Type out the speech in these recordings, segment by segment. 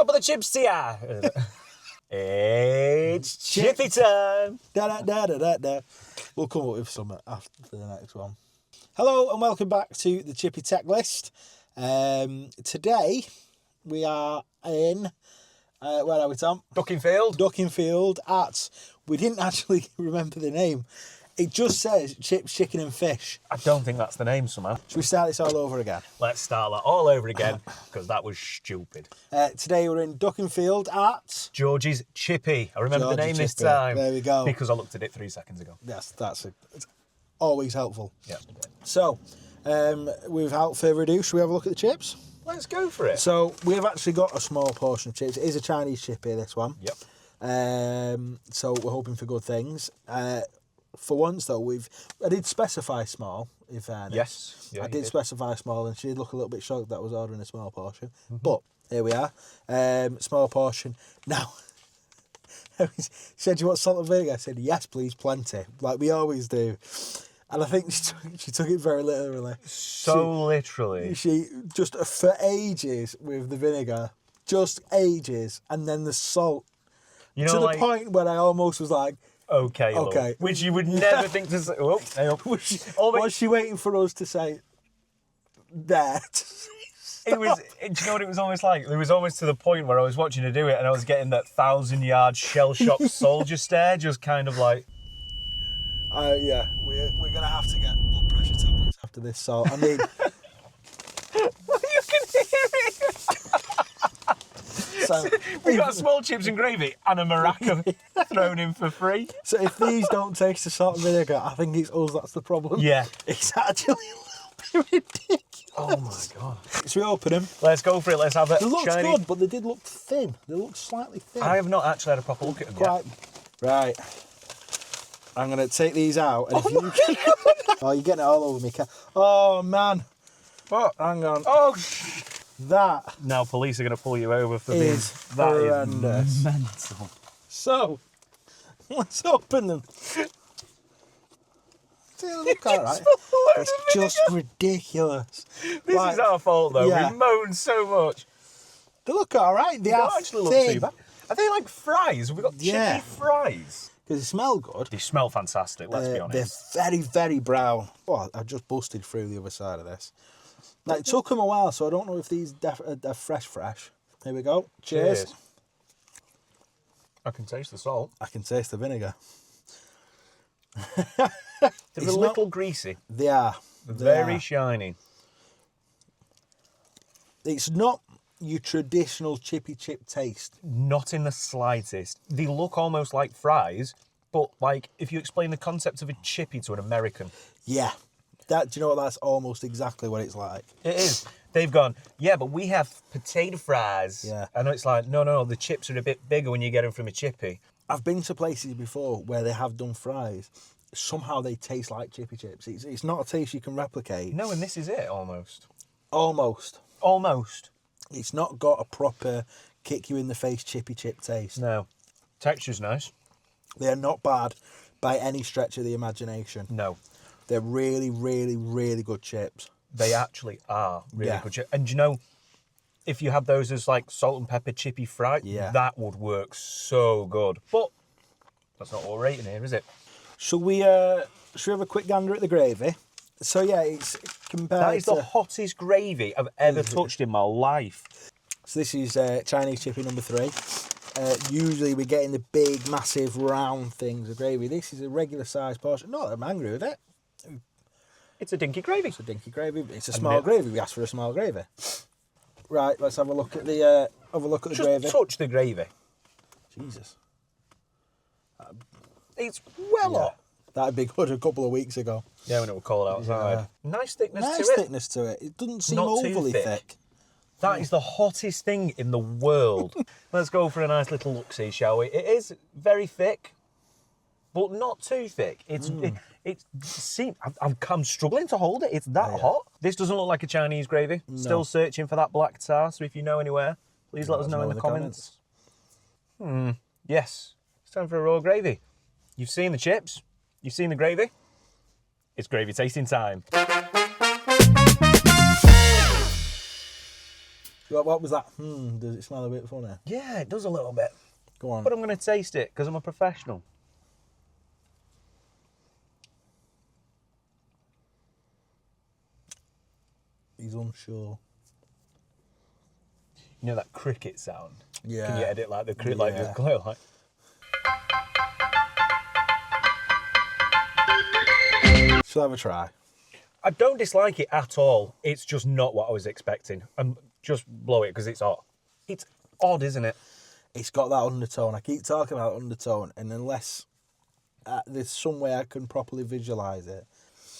top of the chips here. It's Chippy time. We'll come up with some after the next one. Hello and welcome back to the T.E.C List. Today we are in, where are we, Tom? Dukinfield. At, we didn't actually remember the name. It just says chips, chicken and fish. I don't think that's the name somehow. Should we start this all over again? Let's start that all over again, because that was stupid. Today we're in Dukinfield at... George's Chippy. I remember the name this Chippy. time. There we go. Because I looked at it 3 seconds ago. Yes, it's always helpful. Yeah. So, without further ado, should we have a look at the chips? Let's go for it. So, we've actually got a small portion of chips. It is a Chinese chippy, this one. Yep. So, we're hoping for good things. For once, though, I did specify small, in fairness. Yes. Yeah, I did specify small, and she did look a little bit shocked that I was ordering a small portion. Mm-hmm. But, here we are. Small portion. Now, she said, "Do you want salt and vinegar?" I said, "Yes, please, plenty," like we always do. And I think she took it very literally. Literally. She just, for ages with the vinegar, just ages, and then the salt. You know, to the point where I almost was like, okay. Okay. Which you would never think to say. Oh, hang on. Was she waiting for us to say that? It was. Do you know what it was almost like? It was almost to the point where I was watching her do it, and I was getting that 1,000-yard shell-shocked soldier stare, just kind of like. Yeah, we're gonna have to get blood pressure tablets after this salt. I mean, you can hear it. So, we got small chips and gravy and a maraca thrown in for free. So if these don't taste the salt and vinegar, I think it's us that's the problem. Yeah. It's actually a little bit ridiculous. Oh my god. Should we open them? Let's go for it. Let's have it. They looked shiny. good, but they did look thin. They looked slightly thin. I have not actually had a proper look at them yet. Right. I'm going to take these out. And if you oh, you're getting it all over me. Oh, man. What? Hang on. Oh, that now police are going to pull you over for is this. That horrendous. is mental. So, let's open them. They look all right. It's just ridiculous. This is our fault, though. Yeah. We moan so much. They look all right. They don't are actually look thin. too bad. Are they like fries? Have we got Yeah. chippy fries? Because they smell good. They smell fantastic, let's be honest. They're very, very brown. Oh, I just busted through the other side of this. Now, it took them a while, so I don't know if these are fresh. Here we go. Cheers. I can taste the salt. I can taste the vinegar. They're a little greasy. They are. Very shiny. It's not your traditional chippy chip taste. Not in the slightest. They look almost like fries, but like if you explain the concept of a chippy to an American. Yeah. Do you know what? That's almost exactly what it's like. It is. They've gone, yeah, but we have potato fries. Yeah. And it's like, no, the chips are a bit bigger when you get them from a chippy. I've been to places before where they have done fries. Somehow they taste like chippy chips. It's not a taste you can replicate. No, and this is it, almost. Almost. It's not got a proper kick-you-in-the-face chippy chip taste. No. Texture's nice. They're not bad by any stretch of the imagination. No. They're really, really, really good chips. They actually are really good chips. And you know, if you have those as like salt and pepper chippy fry, that would work so good. But that's not what we're rating here, is it? Should we have a quick gander at the gravy? So yeah, it's compared That is the hottest gravy I've ever touched in my life. So this is Chinese chippy number 3. Usually we're getting the big, massive, round things of gravy. This is a regular sized portion. Not that I'm angry with it. It's a dinky gravy. It's a dinky gravy. It's a small gravy. We asked for a small gravy. Right, let's have a look at the gravy. Just touch the gravy. Jesus. It's well hot. That'd be good a couple of weeks ago. Yeah, when it was cold outside. Yeah. Nice thickness to it. Nice thickness to it. It doesn't seem Not overly too thick. That is the hottest thing in the world. Let's go for a nice little look-see, shall we? It is very thick, but not too thick. I'm struggling to hold it. It's that hot. This doesn't look like a Chinese gravy. No. Still searching for that black tar, so if you know anywhere, please let us know in the comments. Yes, it's time for a raw gravy. You've seen the chips. You've seen the gravy. It's gravy tasting time. What was that? Does it smell a bit funny? Yeah, it does a little bit. Go on. But I'm going to taste it because I'm a professional. He's unsure. You know that cricket sound? Yeah. Can you edit like the cricket, like the glow, like? Shall I have a try? I don't dislike it at all. It's just not what I was expecting. Just blow it because it's hot. It's odd, isn't it? It's got that undertone. I keep talking about undertone, and unless there's some way I can properly visualise it.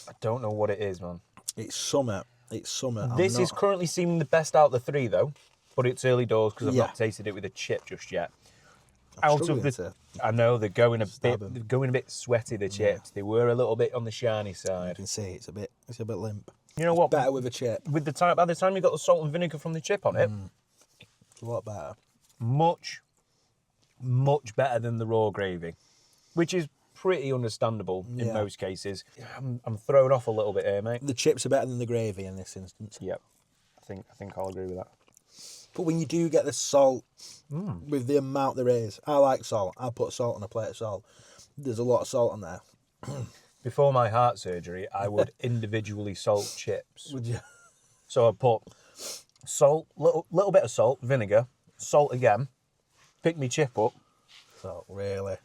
I don't know what it is, man. It's summer. This is currently seeming the best out of the three, though, but it's early doors because I've not tasted it with a chip just yet. I know they're going a bit sweaty. The chips, they were a little bit on the shiny side. You can see it's a bit limp. You know what? Better with a chip. By the time you got the salt and vinegar from the chip on it, It's a lot better. Much better than the raw gravy, which is pretty understandable in most cases. I'm thrown off a little bit here, mate. The chips are better than the gravy in this instance. Yep, I think I'll agree with that. But when you do get the salt, with the amount there is, I like salt. I put salt on a plate of salt. There's a lot of salt on there. Before my heart surgery, I would individually salt chips. Would you? So I put salt, little bit of salt, vinegar, salt again, pick me chip up. Salt, really?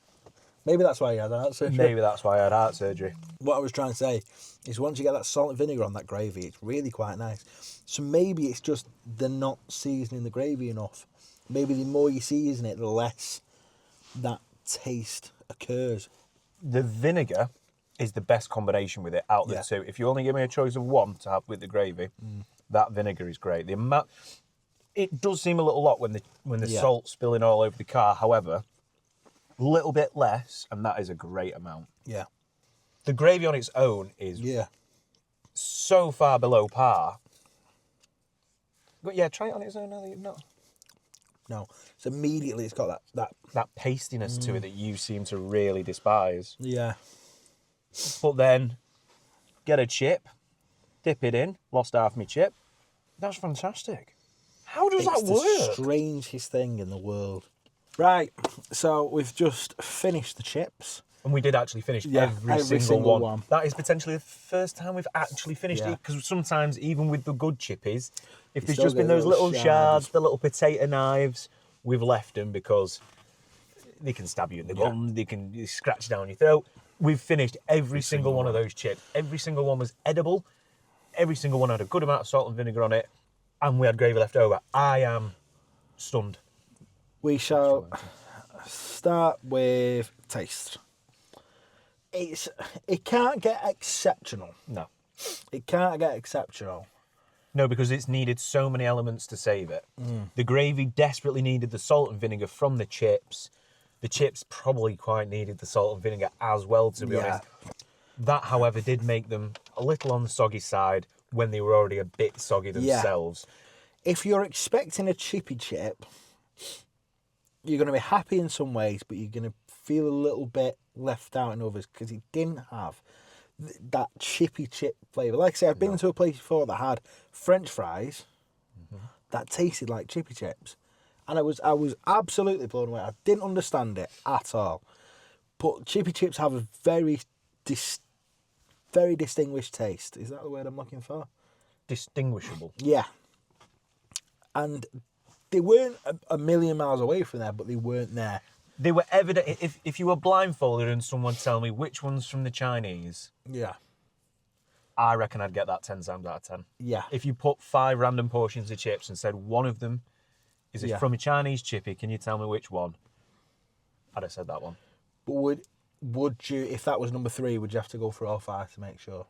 Maybe that's why you had heart surgery. Maybe that's why I had heart surgery. What I was trying to say is once you get that salt and vinegar on that gravy, it's really quite nice. So maybe it's just they're not seasoning the gravy enough. Maybe the more you season it, the less that taste occurs. The vinegar is the best combination with it out of the two. If you only give me a choice of one to have with the gravy, that vinegar is great. It does seem a little lot when the salt's spilling all over the car. However, a little bit less, and that is a great amount. Yeah. The gravy on its own is so far below par. But yeah, try it on its own now that you've not. No. So immediately it's got that pastiness to it that you seem to really despise. Yeah. But then get a chip, dip it in, lost half my chip. That's fantastic. How does that work? It's the strangest thing in the world. Right, so we've just finished the chips. And we did actually finish every single one. That is potentially the first time we've actually finished it, because sometimes, even with the good chippies, if there's just been those little shards, the little potato knives, we've left them because they can stab you in the gum, they can scratch down your throat. We've finished every single one of those chips. Every single one was edible. Every single one had a good amount of salt and vinegar on it, and we had gravy left over. I am stunned. We shall start with taste. It can't get exceptional. No. It can't get exceptional. No, because it's needed so many elements to save it. The gravy desperately needed the salt and vinegar from the chips. The chips probably quite needed the salt and vinegar as well, to be honest. That, however, did make them a little on the soggy side when they were already a bit soggy themselves. If you're expecting a chippy chip, you're going to be happy in some ways, but you're going to feel a little bit left out in others because it didn't have that chippy chip flavour. Like I say, I've been to a place before that had French fries that tasted like chippy chips, and I was absolutely blown away. I didn't understand it at all. But chippy chips have a very distinguished taste. Is that the word I'm looking for? Distinguishable. Yeah. And they weren't a million miles away from there, but they weren't there. They were evident. If you were blindfolded and someone tell me which one's from the Chinese, I reckon I'd get that 10 times out of 10. Yeah. If you put 5 random portions of chips and said one of them is from a Chinese chippy, can you tell me which one? I'd have said that one. But would you, if that was number 3, would you have to go for all 5 to make sure?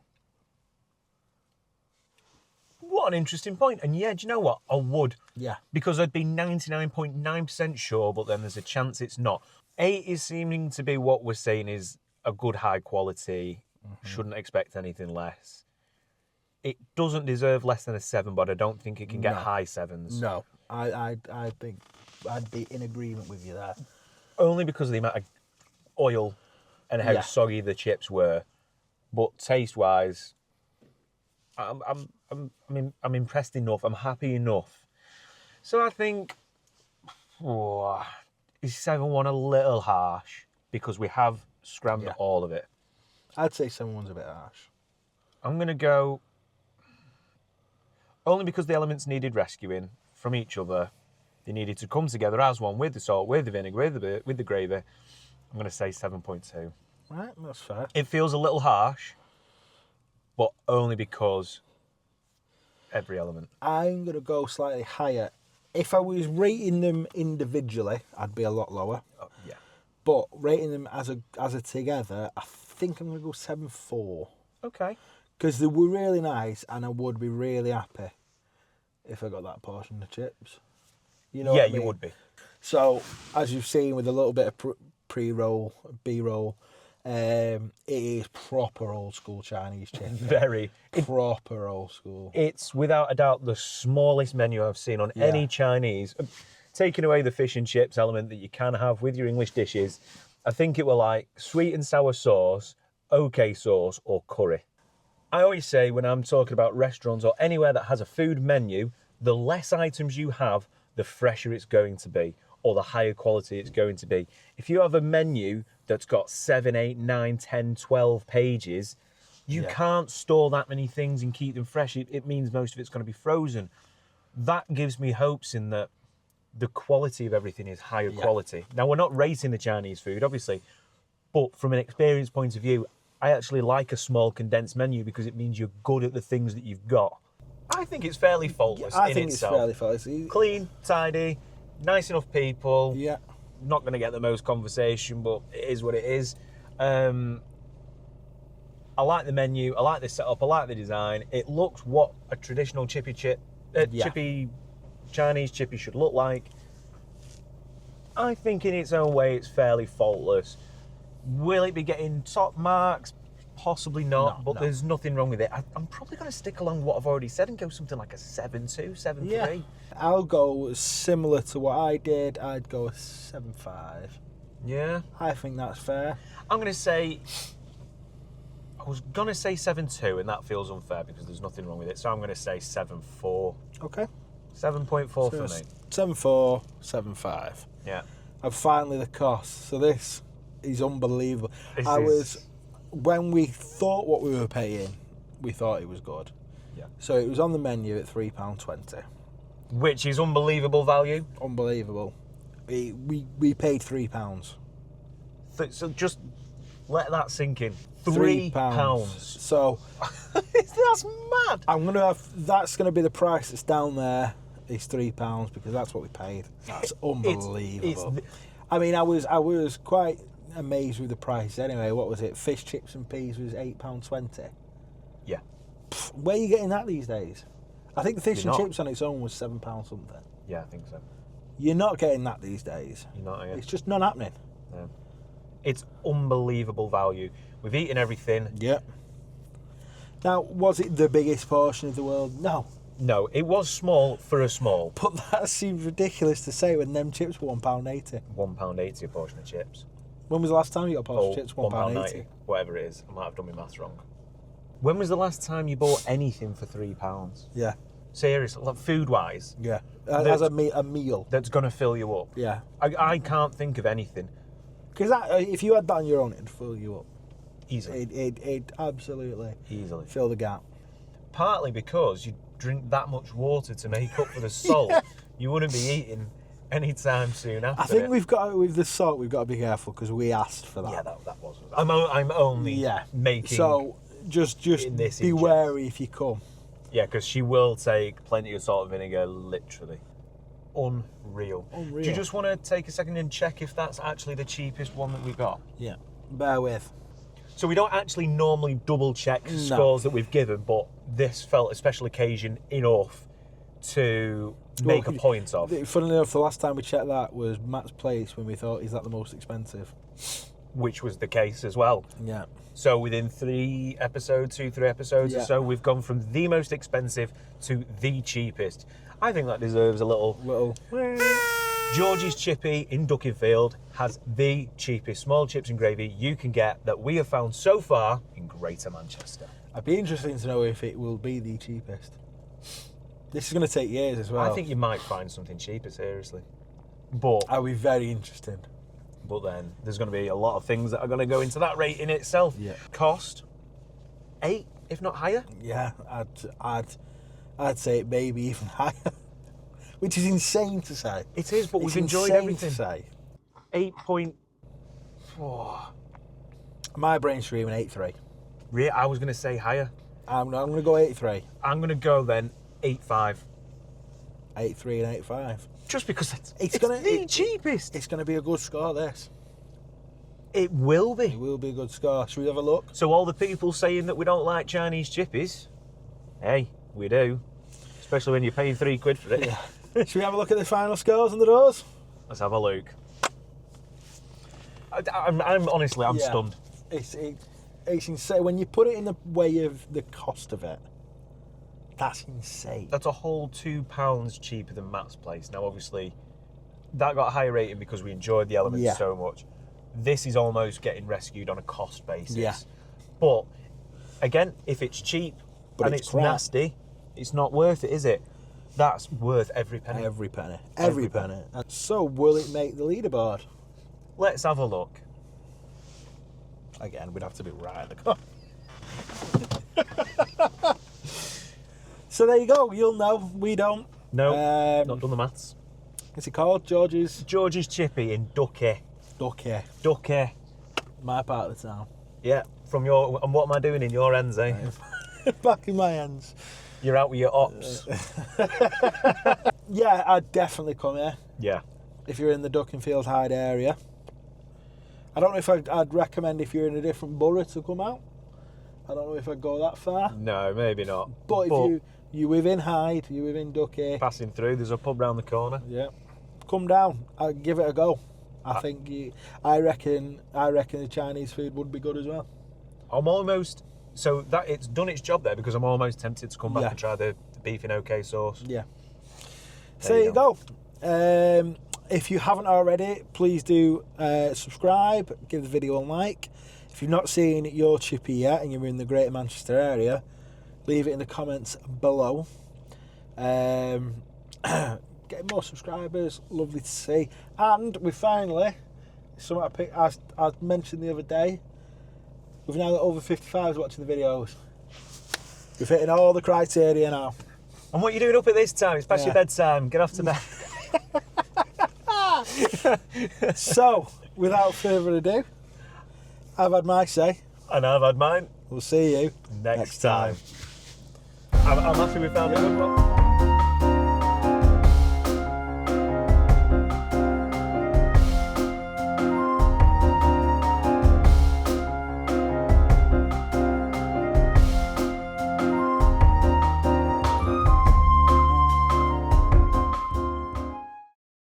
What an interesting point. And yeah, do you know what? I would. Yeah. Because I'd be 99.9% sure, but then there's a chance it's not. 8 is seeming to be what we're saying is a good high quality. Shouldn't expect anything less. It doesn't deserve less than a 7, but I don't think it can get high 7s. No. I think I'd be in agreement with you there. Only because of the amount of oil and how soggy the chips were. But taste-wise, I'm impressed enough. I'm happy enough So I think, is 7-1 a little harsh? Because we have scrammed all of it. I'd say 7-1's a bit harsh. I'm going to go, only because the elements needed rescuing from each other. They needed to come together as one with the salt, with the vinegar, with the gravy. I'm going to say 7.2. Right, that's fair. It feels a little harsh, but only because every element. I'm going to go slightly higher. If I was rating them individually, I'd be a lot lower. Oh, yeah. But rating them as a together, I think I'm going to go 7.4. Okay. Because they were really nice, and I would be really happy if I got that portion of chips. You know what I mean? You would be. So, as you've seen with a little bit of pre-roll, B-roll, it is proper old school Chinese chicken. Very. Proper old school. It's without a doubt the smallest menu I've seen on any Chinese. Taking away the fish and chips element that you can have with your English dishes, I think it were like sweet and sour sauce, okay sauce, or curry. I always say when I'm talking about restaurants or anywhere that has a food menu, the less items you have, the fresher it's going to be, or the higher quality it's going to be. If you have a menu that's got 7, 8, 9, 10, 12 pages, you can't store that many things and keep them fresh. It means most of it's going to be frozen. That gives me hopes in that the quality of everything is higher quality. Now, we're not rating the Chinese food, obviously, but from an experience point of view, I actually like a small condensed menu because it means you're good at the things that you've got. I think it's fairly faultless in itself. I think it's fairly faultless. Clean, tidy, nice enough people. Yeah. Not going to get the most conversation, but it is what it is. I like the menu. I like the setup. I like the design. It looks what a traditional chippy Chinese chippy should look like. I think in its own way, it's fairly faultless. Will it be getting top marks? Possibly not, but there's nothing wrong with it. I'm probably going to stick along what I've already said and go something like a 7.2, 7.3. Yeah. I'll go similar to what I did. I'd go a 7.5. Yeah. I think that's fair. I'm going to say, I was going to say 7.2, and that feels unfair because there's nothing wrong with it. So I'm going to say 7.4. Okay. 7.4 for me. 7.4, 7.5. Yeah. And finally the cost. So this is unbelievable. When we thought what we were paying, we thought it was good. Yeah. So it was on the menu at £3.20. Which is unbelievable value. Unbelievable. We paid £3. So just let that sink in. £3. So that's mad. That's gonna be the price that's down there. Is £3 because that's what we paid. That's unbelievable. I mean, I was quite amazed with the price. Anyway, what was it? Fish, chips, and peas was £8.20. Yeah. Where are you getting that these days? I think the fish and chips on its own was £7 something. Yeah, I think so. You're not getting that these days. You're not. Yeah. It's just not happening. Yeah. It's unbelievable value. We've eaten everything. Yeah. Now, was it the biggest portion of the world? No. No, it was small for a small. But that seems ridiculous to say when them chips were £1.80. £1.80 a portion of chips. When was the last time you got a portion of chips? £1.90. Whatever it is. I might have done my maths wrong. When was the last time you bought anything for £3? Yeah. Seriously, like food-wise. Yeah. As a meal. That's going to fill you up. Yeah. I can't think of anything. Because if you had that on your own, it'd fill you up. Easily. It'd absolutely easily fill the gap. Partly because you drink that much water to make up for the salt. You wouldn't be eating anytime soon after. I think with the salt, we've got to be careful because we asked for that. Yeah, that was. I'm only making. So just be wary if you come. Yeah, because she will take plenty of salt and vinegar, literally. Unreal. Do you just want to take a second and check if that's actually the cheapest one that we got? Yeah, bear with. So we don't actually normally double check scores that we've given, but this felt a special occasion enough to make a point of. Funnily enough, the last time we checked that was Matt's place when we thought, is that the most expensive? Which was the case as well. Yeah. So within 3 episodes or so, we've gone from the most expensive to the cheapest. I think that deserves a little. George's Chippy in Dukinfield has the cheapest small chips and gravy you can get that we have found so far in Greater Manchester. I'd be interested to know if it will be the cheapest. This is going to take years as well. I think you might find something cheaper, seriously. But I'll be very interested. But then there's going to be a lot of things that are going to go into that rate in itself. Yeah. Cost 8, if not higher. Yeah, I'd say it maybe even higher, which is insane to say. It is, but It's we've enjoyed insane everything. To say. 8.4. My brain's screaming 8.3. I was going to say higher. I'm going to go 8.3. I'm going to go then 8.5. 8.3 and 8.5. Just because it's gonna, the cheapest. It's going to be a good score, this. It will be. It will be a good score. Should we have a look? So all the people saying that we don't like Chinese chippies, hey, we do. Especially when you're paying £3 for it. Yeah. Should we have a look at the final scores on the doors? Let's have a look. I'm honestly, I'm stunned. It's insane. When you put it in the way of the cost of it, that's insane. That's a whole £2 cheaper than Matt's place. Now, obviously, that got a higher rating because we enjoyed the elements so much. This is almost getting rescued on a cost basis. Yeah. But, again, if it's cheap and it's nasty, it's not worth it, is it? That's worth every penny. Every penny. Every penny. So, will it make the leaderboard? Let's have a look. Again, we'd have to be right at the corner. So there you go. You'll know. We don't. No, not done the maths. What's it called? George's Chippy in Ducky. Ducky. My part of the town. Yeah. From your... And what am I doing in your ends, eh? Back in my hands. You're out with your ops. Yeah, I'd definitely come here. Yeah. If you're in the Dukinfield Hyde area. I don't know if I'd recommend if you're in a different borough to come out. I don't know if I'd go that far. No, maybe not. But if you're within Hyde, you're within Ducky. Passing through, there's a pub round the corner. Yeah. Come down. I'd give it a go. I reckon the Chinese food would be good as well. I'm almost... So that it's done its job there because I'm almost tempted to come back and try the beef in OK sauce. Yeah. There you go. If you haven't already, please do subscribe, give the video a like. If you've not seen your chippy yet and you're in the Greater Manchester area, leave it in the comments below. Getting more subscribers, lovely to see. And we finally, something I mentioned the other day, we've now got over 55s watching the videos. We've hitting all the criteria now. And what are you doing up at this time? It's past your bedtime. Get off to bed. So, without further ado, I've had my say. And I've had mine. We'll see you next time. I'm happy we found a good one.